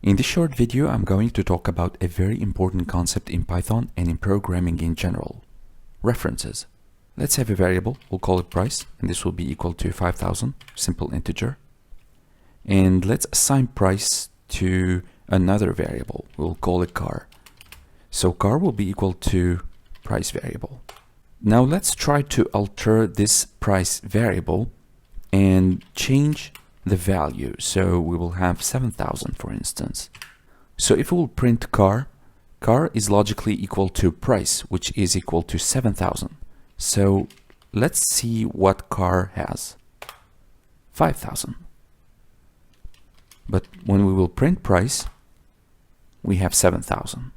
In this short video, I'm going to talk about a very important concept in Python and in programming in general. References. Let's have a variable, we'll call it price, and this will be equal to 5,000, simple integer. And let's assign price to another variable, we'll call it car. So car will be equal to price variable. Now let's try to alter this price variable and change the value. So we will have 7,000 for instance. So if we will print car, car is logically equal to price, which is equal to 7,000. So let's see what car has. 5,000. But when we will print price, we have 7,000.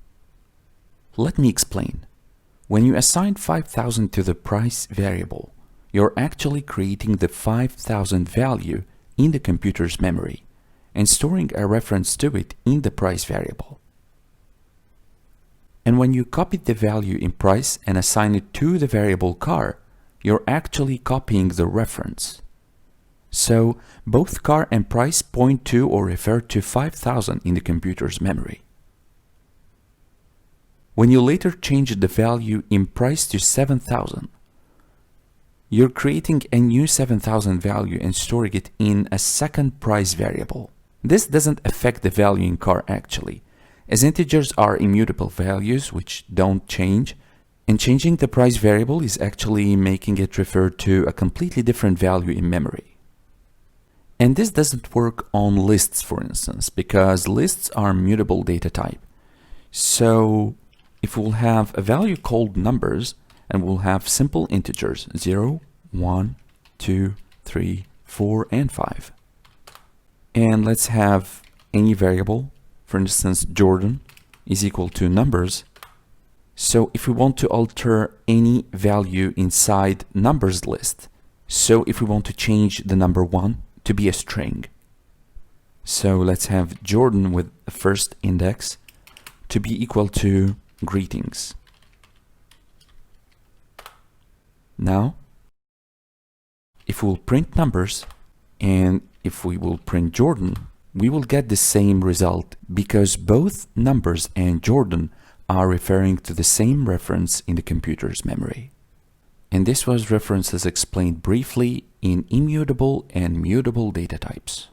Let me explain. When you assign 5,000 to the price variable, you're actually creating the 5,000 value in the computer's memory and storing a reference to it in the price variable. And when you copy the value in price and assign it to the variable car, you're actually copying the reference. So both car and price point to or refer to 5,000 in the computer's memory. When you later change the value in price to 7,000, you're creating a new 7,000 value and storing it in a second price variable. This doesn't affect the value in car actually, as integers are immutable values which don't change, and changing the price variable is actually making it refer to a completely different value in memory. And this doesn't work on lists, for instance, because lists are mutable data type. So if we'll have a value called numbers, and we'll have simple integers 0, 1, 2, 3, 4, and 5. And let's have any variable, for instance Jordan is equal to numbers. So if we want to alter any value inside numbers list, so if we want to change the number 1 to be a string, so let's have Jordan with the first index to be equal to greetings. Now, if we'll print numbers and if we will print Jordan, we will get the same result because both numbers and Jordan are referring to the same reference in the computer's memory. And this was references explained briefly in immutable and mutable data types.